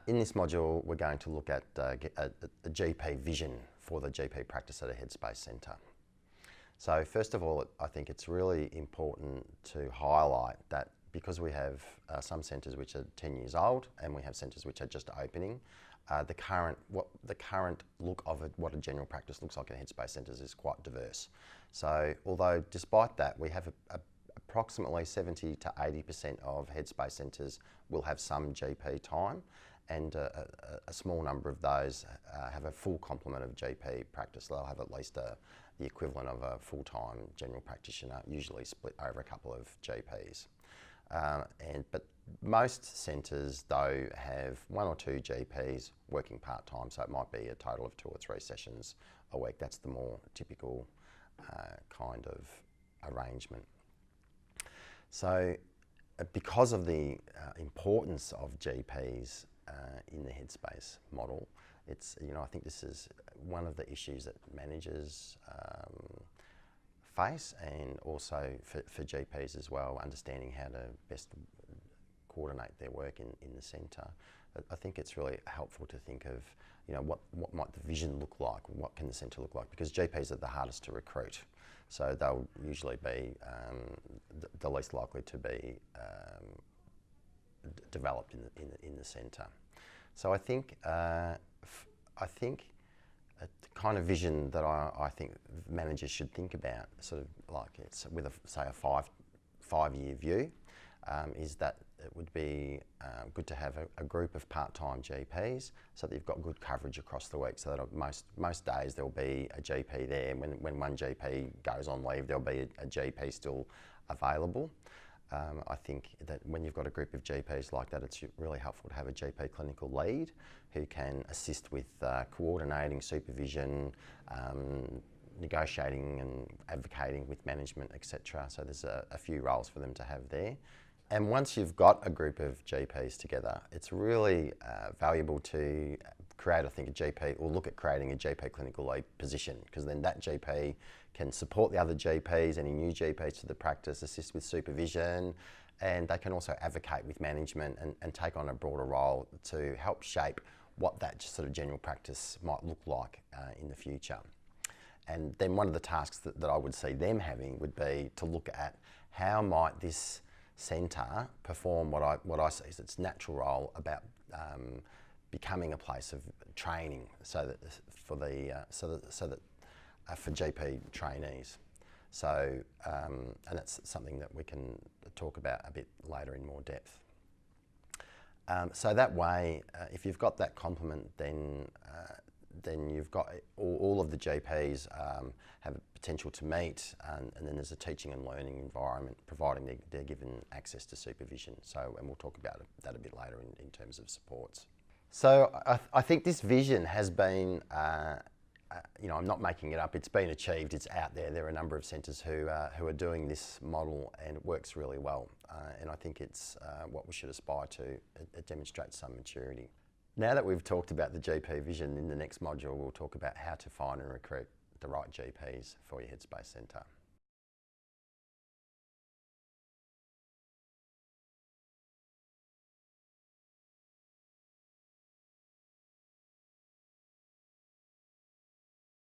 In this module, we're going to look at a GP vision for the GP practice at a Headspace Centre. So first of all, I think it's really important to highlight that because we have some centres which are 10 years old and we have centres which are just opening, the current look of what a general practice looks like in Headspace Centres is quite diverse. So although despite that, we have approximately 70 to 80% of Headspace Centres will have some GP time, and a small number of those have a full complement of GP practice. They'll have at least the equivalent of a full-time general practitioner, usually split over a couple of GPs. But most centres, though, have one or two GPs working part-time, so it might be a total of 2 or 3 sessions a week. That's the more typical kind of arrangement. So because of the importance of GPs in the Headspace model, it's, I think this is one of the issues that managers face, and also for GPs as well, understanding how to best coordinate their work in the centre. I think it's really helpful to think of, what might the vision look like, what can the centre look like, because GPs are the hardest to recruit. So they'll usually be the least likely to be developed in the centre. So I think the kind of vision that I think managers should think about, sort of like it's with say a five-year view, is that it would be good to have a group of part-time GPs so that you've got good coverage across the week, so that most days there'll be a GP there. When one GP goes on leave, there'll be a GP still available. I think that when you've got a group of GPs like that, it's really helpful to have a GP clinical lead who can assist with coordinating supervision, negotiating and advocating with management, etc. So there's a few roles for them to have there. And once you've got a group of GPs together, it's really valuable to create, I think, a GP, or look at creating a GP clinical lead position, because then that GP can support the other GPs, any new GPs to the practice, assist with supervision, and they can also advocate with management and take on a broader role to help shape what that sort of general practice might look like in the future. And then one of the tasks that I would see them having would be to look at how might this centre perform what I see as its natural role about becoming a place of training, so that for GP trainees. So and that's something that we can talk about a bit later in more depth. So that way, if you've got that complement, then you've got all of the GPs have potential to meet, and then there's a teaching and learning environment, providing they're given access to supervision. So, and we'll talk about that a bit later in terms of supports. So I think this vision has been, I'm not making it up, it's been achieved, it's out there. There are a number of centres who are doing this model, and it works really well. And I think it's what we should aspire to. It demonstrates some maturity. Now that we've talked about the GP vision, in the next module we'll talk about how to find and recruit the right GPs for your Headspace Centre.